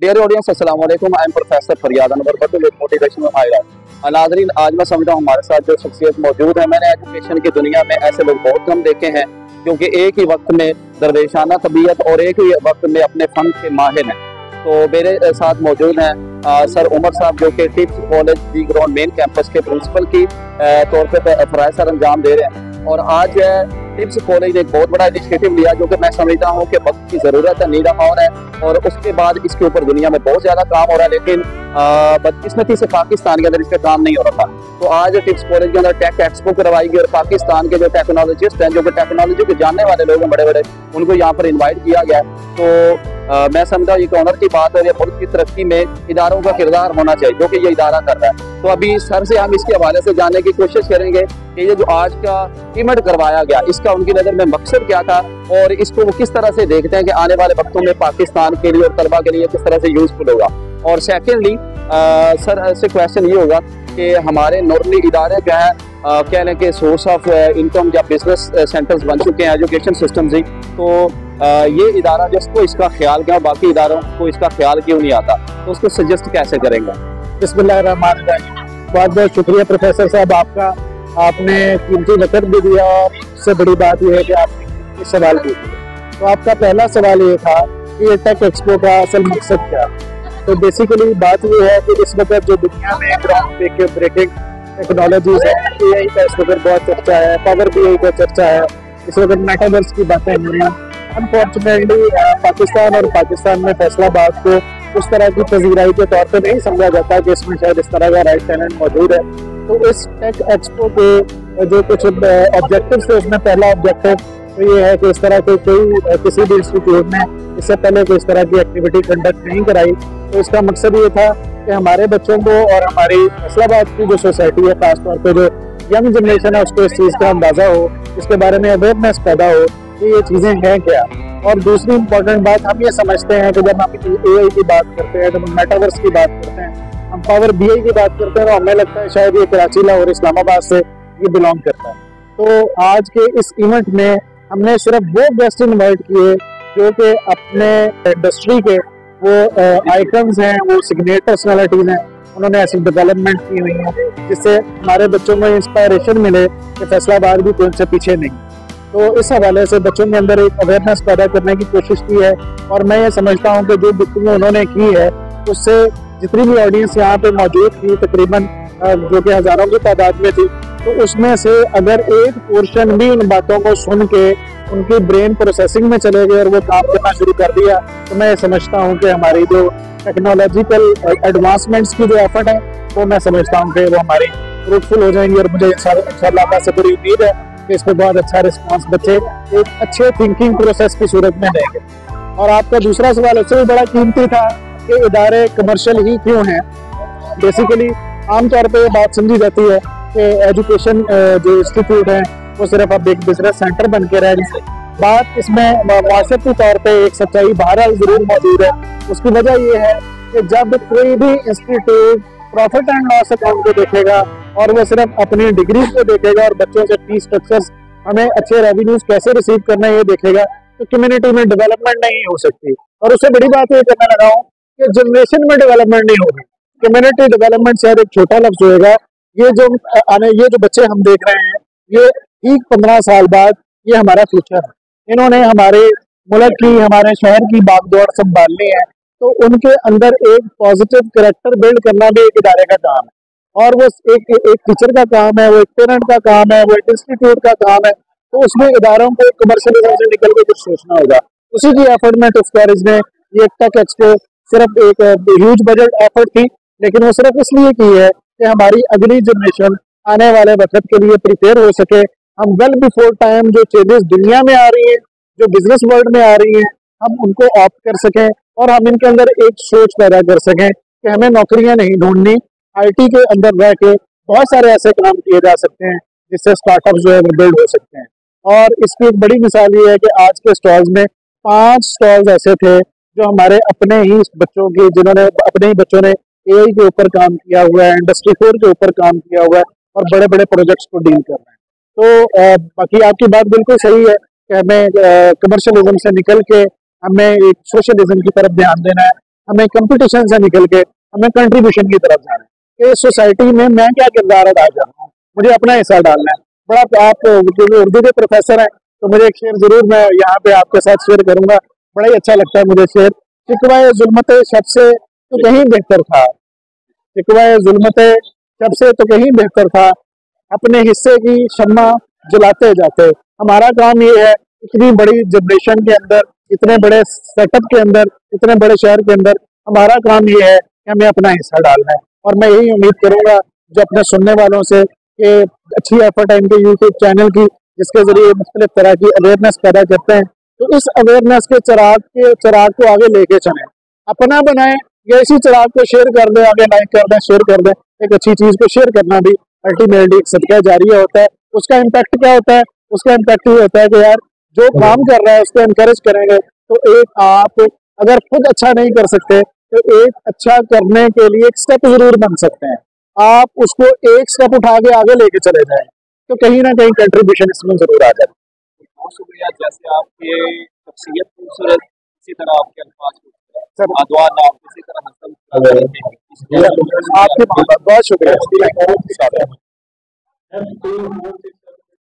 Dear audience, अस्सलाम वालेकुम। I am professor फरियाद अनवर बतौर मोटिवेशनल हायराइट। नाज़रीन, आज मैं समझता हूँ हमारे साथ जो शख्सियत मौजूद है, मैंने एजुकेशन की दुनिया में ऐसे लोग बहुत कम देखे हैं क्योंकि एक ही वक्त में दरवेशाना तबीयत और एक ही वक्त में अपने फन के माहिर हैं। तो मेरे साथ मौजूद हैं सर उमर साहब, जो कि टिप्स कॉलेज दी ग्राउंड मेन कैंपस के प्रिंसिपल की तौर पर फ़राइज़ सर अंजाम दे रहे हैं। और आज टिप्स कॉलेज ने एक बहुत बड़ा इनिशिएटिव लिया जो कि मैं समझता हूँ कि वक्त की ज़रूरत है, नीड ऑन है, और उसके बाद इसके ऊपर दुनिया में बहुत ज़्यादा काम हो रहा है, लेकिन बदकिस्मती से पाकिस्तान के अंदर इसका काम नहीं हो रहा था। तो आज टिप्स कॉलेज के अंदर टेक एक्सपो करवाएगी और पाकिस्तान के जो टेक्नोलॉजिस्ट हैं, जो कि टेक्नोलॉजी के जानने वाले लोग हैं बड़े बड़े, उनको यहाँ पर इन्वाइट किया गया। तो मैं समझता हूँ ये ऑनर की बात है, ये मुल्क की तरक्की में इदारों का किरदार होना चाहिए जो कि ये इदारा कर रहा है। तो अभी सर से हम इसके हवाले से जानने की कोशिश करेंगे कि ये जो आज का इवेंट करवाया गया, इसका उनकी नज़र में मकसद क्या था और इसको वो किस तरह से देखते हैं कि आने वाले वक्तों में पाकिस्तान के लिए और तलबा के लिए किस तरह से यूजफुल होगा। और सेकेंडली सर से क्वेश्चन ये होगा कि हमारे नॉर्मली इदारे क्या है, कह लें कि सोर्स ऑफ इनकम या बिजनेस सेंटर्स बन चुके हैं एजुकेशन सिस्टम से, तो ये इदारा जिसको इसका ख्याल क्या, बाकी इदारों को इसका ख्याल क्यों नहीं आता, तो उसको सजेस्ट कैसे करेंगे? बिस्मिल्लाहिर्रहमानिर्रहीम। बहुत बहुत शुक्रिया प्रोफेसर साहब आपका, आपने कीमती वक्त भी दिया और उससे बड़ी बात यह है कि आपने इस सवाल पूछा। तो आपका पहला सवाल ये था कि ये टेक एक्सपो का असल मकसद क्या। तो बेसिकली बात ये है कि इस वक्त जो दुनिया में ग्राउंड ब्रेकिंग टेक्नोलॉजीज है, AI का इस वक्त बहुत चर्चा है, पावर BI का चर्चा है, इस वक्त मेटावर्स की बातें हो रही हैं। अनफॉर्चुनेटली पाकिस्तान और पाकिस्तान में फैसलाबाद को उस तरह की पजीराई के तौर पे नहीं समझा जाता कि इसमें शायद इस तरह का राइट टैलेंट मौजूद है। तो इस टेक एक्सपो के जो कुछ ऑब्जेक्टिव्स थे, उसमें पहला ऑब्जेक्टिव तो ये है कि इस तरह के कोई किसी भी इंस्टीट्यूट ने इससे पहले कोई इस तरह की एक्टिविटी कंडक्ट नहीं कराई। तो इसका मकसद ये था कि हमारे बच्चों को और हमारी फैसलाबाद की जो सोसाइटी है, खासतौर पर जो यंग जनरेशन है, उसको इस चीज़ का अंदाज़ा हो, इसके बारे में अवेयरनेस पैदा हो कि ये चीज़ें हैं क्या। और दूसरी इम्पोर्टेंट बात हम ये समझते हैं कि जब हम AI की बात करते हैं, जब हम मेटावर्स की बात करते हैं, हम पावर BI की बात करते हैं, तो हमें लगता है शायद ये कराची, लाहौर, इस्लामाबाद से ये बिलोंग करता है। तो आज के इस इवेंट में हमने सिर्फ वो गेस्ट इन्वाइट किए जो कि अपने इंडस्ट्री के वो आइकन्स हैं, वो सिग्नेचर पर्सनैलिटीज हैं, उन्होंने ऐसी डेवलपमेंट की हुई है जिससे हमारे बच्चों में इंस्पायरेशन मिले कि फैसलाबाद भी कोई से पीछे नहीं। तो इस हवाले से बच्चों के अंदर एक अवेयरनेस पैदा करने की कोशिश की है। और मैं ये समझता हूँ कि जो गुफ्तगू उन्होंने की है उससे जितनी भी ऑडियंस यहाँ पे मौजूद थी, तकरीबन जो कि हज़ारों की तादाद में थी, तो उसमें से अगर एक पोर्शन भी इन बातों को सुन के उनकी ब्रेन प्रोसेसिंग में चले गए और वो काम करना शुरू कर दिया, तो मैं समझता हूँ कि हमारी जो टेक्नोलॉजिकल एडवांसमेंट्स की जो एफर्ट है, वो मैं समझता हूँ कि वो हमारी फ्रूटफुल हो जाएंगी। और मुझे इंशाअल्लाह से बड़ी उम्मीद है कि इस पर बहुत अच्छा रिस्पॉन्स बच्चे एक अच्छे थिंकिंग प्रोसेस की सूरत में देंगे। और आपका दूसरा सवाल उससे भी बड़ा कीमती था कि इदारे कमर्शियल ही क्यों हैं। बेसिकली आमतौर पर ये बात समझी जाती है कि एजुकेशन जो इंस्टीट्यूट है वो सिर्फ अब एक बिजनेस सेंटर बन के रह गए। बात इसमें माशरती तौर पे एक सच्चाई बहरहाल जरूर मौजूद है। उसकी वजह ये है कि जब कोई भी institute profit and loss account को देखेगा और वो सिर्फ अपनी डिग्री को देखेगा और बच्चों से फीस स्ट्रक्चर्स, हमें अच्छे रेवेन्यूज कैसे रिसीव करना है ये देखेगा, तो कम्युनिटी में डेवलपमेंट नहीं हो सकती। और उससे बड़ी बात ये करने लगा हूँ कि जनरेशन में डेवलपमेंट नहीं होगी। कम्युनिटी डेवलपमेंट शायद एक छोटा लफ्ज होगा। ये जो बच्चे हम देख रहे हैं, ये ठीक 15 साल बाद ये हमारा फ्यूचर है। इन्होंने हमारे मुल्क की, हमारे शहर की बागडोर संभालनी है, तो उनके अंदर एक पॉजिटिव कैरेक्टर बिल्ड करना भी एक इदारे का काम है। और वो एक टीचर का काम है, वो एक पेरेंट का काम है, वो एक इंस्टीट्यूट का काम है। तो उसमें इदारों को कमर्शियलिज्म से निकल के कुछ सोचना होगा। उसी की एफर्ट में टिप्स कॉलेज ने ये टेक एक्सपो सिर्फ एक ह्यूज बजट एफर्ट थी, लेकिन वो सिर्फ इसलिए की है कि हमारी अगली जनरेशन आने वाले वक्त के लिए प्रिपेयर हो सके। हम वेल बिफोर टाइम जो चेंजेस दुनिया में आ रही हैं, जो बिजनेस वर्ल्ड में आ रही हैं, हम उनको ऑप्ट कर सकें और हम इनके अंदर एक सोच पैदा कर सकें कि हमें नौकरियां नहीं ढूंढनी, IT के अंदर रह के बहुत सारे ऐसे काम किए जा सकते हैं जिससे स्टार्टअप जो है वो बिल्ड हो सकते हैं। और इसकी एक बड़ी मिसाल ये है कि आज के स्टॉल्स में 5 स्टॉल्स ऐसे थे जो हमारे अपने ही बच्चों के, जिन्होंने अपने ही बच्चों ने AI के ऊपर काम किया हुआ है, इंडस्ट्री 4 के ऊपर काम किया हुआ है और बड़े बड़े प्रोजेक्ट्स को डील कर रहे हैं। तो बाकी आपकी बात बिल्कुल सही है कि हमें कमर्शियलिज्म से निकल के हमें एक सोशलिज्म की तरफ ध्यान देना है। हमें कंपटीशन से निकल के हमें कंट्रीब्यूशन की तरफ जाना है। इस सोसाइटी में मैं क्या किरदार अदा कर रहा हूँ, मुझे अपना हिस्सा डालना है। बड़ा आप उर्दू के प्रोफेसर हैं तो मुझे एक शेर जरूर मैं यहाँ पे आपके साथ शेयर करूंगा, बड़ा ही अच्छा लगता है मुझे शेर। शिकवाए जुल्मत शब से तो कहीं बेहतर था, शिकवाए जुल्मत शब से तो कहीं बेहतर था, अपने हिस्से की शम्मा जलाते जाते। हमारा काम ये है, इतनी बड़ी जनरेशन के अंदर, इतने बड़े सेटअप के अंदर, इतने बड़े शहर के अंदर हमारा काम ये है कि हमें अपना हिस्सा डालना है। और मैं यही उम्मीद करूंगा जो अपने सुनने वालों से कि अच्छी एफर्ट है इनके यूट्यूब चैनल की, जिसके जरिए मुख्तलिफ तरह की अवेयरनेस पैदा करते हैं, तो इस अवेयरनेस के चिराग को आगे लेके चलें, अपना बनाएं या इसी चिराग को शेयर कर दें, आगे लाइक कर दें, शेयर कर दें। एक अच्छी चीज को शेयर करना भी अल्टीमेटली सदका जारिया होता है। उसका इम्पैक्ट क्या होता है? उसका इम्पैक्ट ये होता है कि यार जो काम कर रहा है उसको एनकरेज करेंगे तो एक आप अगर खुद अच्छा नहीं कर सकते तो एक अच्छा करने के लिए एक स्टेप जरूर बन सकते हैं। आप उसको एक स्टेप उठा के आगे लेके चले जाएं तो कहीं ना कहीं कंट्रीब्यूशन इसमें जरूर आ जाए। बहुत शुक्रिया। जैसे आपकी शख्सियत खूबसूरत, इसी तरह आपके अल्फाज खूबसूरत, सर आदवान आप इसी तरह हंसम आपकी बहुत शुक्रिया।